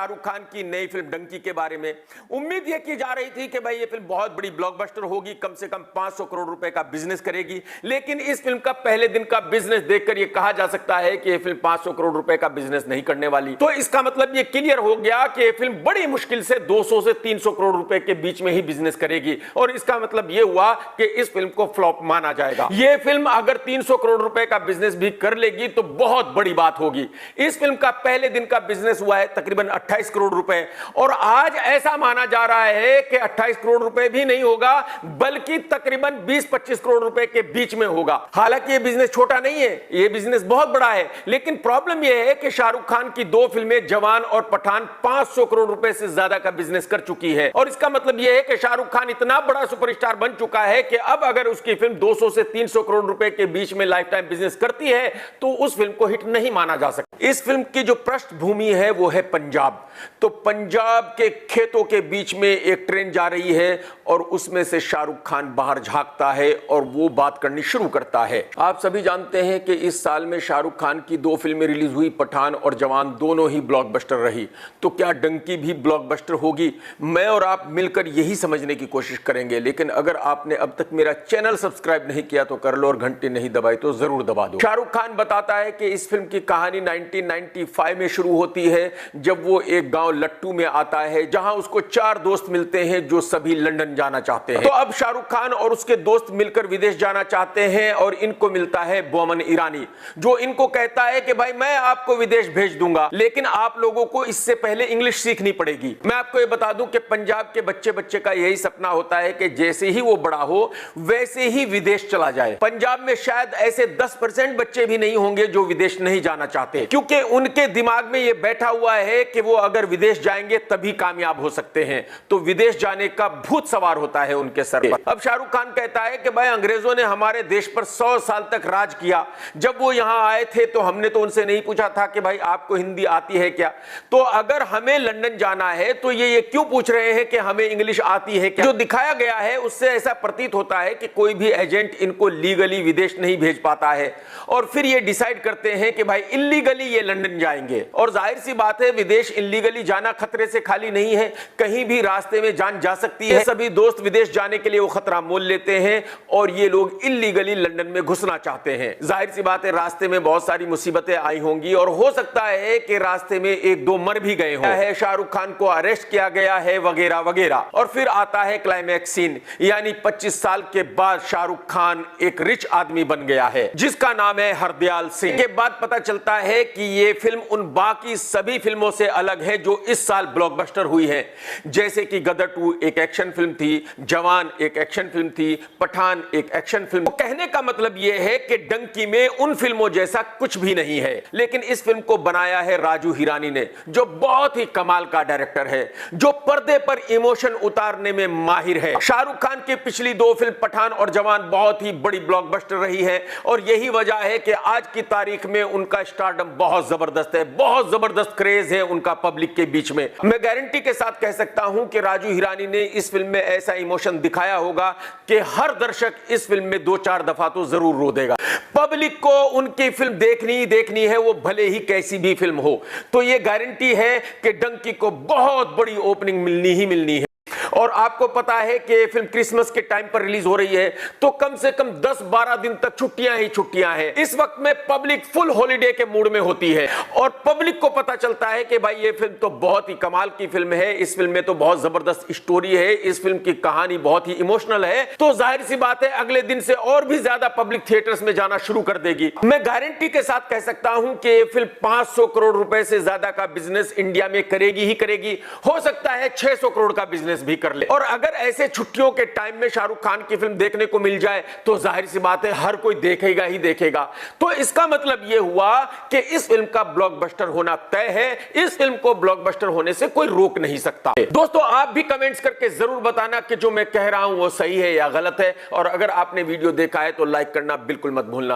शाहरुख खान की नई फिल्म डंकी के बारे में। उम्मीद यह की जा रही थी कि भाई ये फिल्म बहुत बड़ी ब्लॉकबस्टर होगी, कम से कम 500 करोड़ रुपए का बिजनेस करेगी, लेकिन इस फिल्म का पहले दिन का बिजनेस देखकर यह कहा जा सकता है कि यह फिल्म 500 करोड़ रुपए का बिजनेस नहीं करने वाली। तो इसका मतलब यह क्लियर हो गया कि यह फिल्म बड़ी मुश्किल से 200 से 300 करोड़ रुपए के बीच में ही बिजनेस करेगी, और इसका मतलब यह हुआ कि इस फिल्म को फ्लॉप माना जाएगा। यह फिल्म अगर 300 करोड़ रुपए का बिजनेस भी कर लेगी तो बहुत बड़ी बात होगी। इस फिल्म का पहले दिन का बिजनेस हुआ है तकरीबन 28 करोड़ रुपए, और आज ऐसा माना जा रहा है कि 28 करोड़ रुपए भी नहीं होगा, बल्कि तकरीबन 20-25 करोड़ रुपए के बीच में होगा। हालांकि यह बिजनेस छोटा नहीं है, यह बिजनेस बहुत बड़ा है, लेकिन प्रॉब्लम यह है कि शाहरुख खान की दो फिल्में जवान और पठान 500 करोड़ रुपए से ज्यादा का बिजनेस कर चुकी है, और इसका मतलब यह है कि शाहरुख खान इतना बड़ा सुपरस्टार बन चुका है कि अब अगर उसकी फिल्म 200 से 300 करोड़ रुपए के बीच में लाइफ टाइम बिजनेस करती है तो उस फिल्म को हिट नहीं माना जा सकता। इस फिल्म की जो पृष्ठभूमि है वो है पंजाब। तो पंजाब के खेतों के बीच में एक ट्रेन जा रही है और उसमें से शाहरुख खान बाहर झांकता है और वो बात करनी शुरू करता है। आप सभी जानते हैं कि इस साल में शाहरुख खान की दो फिल्में रिलीज हुई, पठान और जवान, दोनों ही ब्लॉकबस्टर रही। तो क्या डंकी भी ब्लॉकबस्टर होगी? मैं और आप मिलकर यही समझने की कोशिश करेंगे, लेकिन अगर आपने अब तक मेरा चैनल सब्सक्राइब नहीं किया तो कर लो, और घंटी नहीं दबाई तो जरूर दबा दो। शाहरुख खान बताता है कि इस फिल्म की कहानी 1995 में शुरू होती है, जब वो एक गांव लट्टू में आता है, जहां उसको 4 दोस्त मिलते हैं जो सभी लंदन जाना चाहते हैं। तो अब शाहरुख खान और उसके दोस्त मिलकर विदेश जाना चाहते हैं, और इनको मिलता है बोमन ईरानी, जो इनको कहता है कि भाई मैं आपको विदेश भेज दूंगा, लेकिन आप लोगों को इससे पहले इंग्लिश सीखनी पड़ेगी। मैं आपको यह बता दूं कि पंजाब के बच्चे का यही सपना होता है कि जैसे ही वो बड़ा हो वैसे ही विदेश चला जाए। पंजाब में शायद ऐसे 10% बच्चे भी नहीं होंगे जो विदेश नहीं जाना चाहते, क्योंकि उनके दिमाग में यह बैठा हुआ है कि वो अगर विदेश जाएंगे तभी कामयाब हो सकते हैं। तो विदेश जाने का भूत सवार होता है उनके सर पर। अब शाहरुख खान कहता है कि भाई अंग्रेजों ने हमारे देश पर 100 साल तक राज किया। जब वो यहां आए थे तो हमने तो उनसे नहीं पूछा था कि भाई आपको हिंदी आती है क्या? तो अगर हमें लंदन जाना है तो ये क्यों पूछ रहे हैं कि हमें इंग्लिश आती है क्या? जो दिखाया गया है उससे ऐसा प्रतीत होता है कि कोई भी एजेंट इनको लीगली विदेश नहीं भेज पाता है, और फिर ये डिसाइड करते हैं कि भाई इल्लीगली ये लंदन जाएंगे। और जाहिर सी बात है, विदेश इल्लीगली जाना खतरे से खाली नहीं है, कहीं भी रास्ते में जान जा सकती है। सभी दोस्त विदेश जाने के लिए वो खतरा मोल लेते हैं, और ये लोग इल्लीगली लंदन में घुसना चाहते हैं। जाहिर सी बात है, रास्ते में बहुत सारी मुसीबतें आई होंगी, और हो सकता है कि रास्ते में 1-2 मर भी गए हों। शाहरुख खान को अरेस्ट किया गया है वगैरह वगैरह। और फिर आता है क्लाइमैक्स सीन, यानी 25 साल के बाद शाहरुख खान एक रिच आदमी बन गया है जिसका नाम है हरदयाल सिंह। के बाद पता चलता है कि ये फिल्म उन बाकी सभी फिल्मों से अलग है जो इस साल ब्लॉकबस्टर हुई है, जैसे कि गदर 2 एक एक्शन फिल्म थी, जवान एक एक्शन फिल्म थी, पठान एक एक्शन फिल्म। तो कहने का मतलब यह है कि डंकी में उन फिल्मों जैसा कुछ भी नहीं है, लेकिन इस फिल्म को बनाया है राजू हिरानी ने, जो बहुत ही कमाल का डायरेक्टर है, जो पर्दे पर इमोशन उतारने में माहिर है। शाहरुख खान की पिछली 2 फिल्म पठान और जवान बहुत ही बड़ी ब्लॉकबस्टर रही है, और यही वजह है कि आज की तारीख में उनका स्टारडम बहुत जबरदस्त है, बहुत जबरदस्त क्रेज है उनका पब्लिक के बीच में। मैं गारंटी के साथ कह सकता हूं कि राजू हिरानी ने इस फिल्म में ऐसा इमोशन दिखाया होगा कि हर दर्शक इस फिल्म में 2-4 दफा तो जरूर रो देगा। पब्लिक को उनकी फिल्म देखनी ही देखनी है, वो भले ही कैसी भी फिल्म हो। तो ये गारंटी है कि डंकी को बहुत बड़ी ओपनिंग मिलनी ही मिलनी है। और आपको पता है कि ये फिल्म क्रिसमस के टाइम पर रिलीज हो रही है, तो कम से कम 10-12 दिन तक छुट्टियां ही छुट्टियां हैं। इस वक्त में पब्लिक फुल हॉलिडे के मूड में होती है, और पब्लिक को पता चलता है कि भाई ये फिल्म तो बहुत ही कमाल की फिल्म है, इस फिल्म में तो बहुत जबरदस्त स्टोरी है, इस फिल्म की कहानी बहुत ही इमोशनल है। तो जाहिर सी बात है, अगले दिन से और भी ज्यादा पब्लिक थिएटर्स में जाना शुरू कर देगी। मैं गारंटी के साथ कह सकता हूं कि ये फिल्म 500 करोड़ रुपए से ज्यादा का बिजनेस इंडिया में करेगी ही करेगी। हो सकता है 600 करोड़ का बिजनेस भी कर ले। और अगर ऐसे छुट्टियों के टाइम में शाहरुख खान की फिल्म देखने को मिल जाए तो जाहिर सी बात है हर कोई देखेगा ही देखेगा। तो इसका मतलब यह हुआ कि इस फिल्म का ब्लॉकबस्टर होना तय है। इस फिल्म को ब्लॉकबस्टर होने से कोई रोक नहीं सकता। दोस्तों, आप भी कमेंट्स करके जरूर बताना कि जो मैं कह रहा हूं वो सही है या गलत है, और अगर आपने वीडियो देखा है तो लाइक करना बिल्कुल मत भूलना।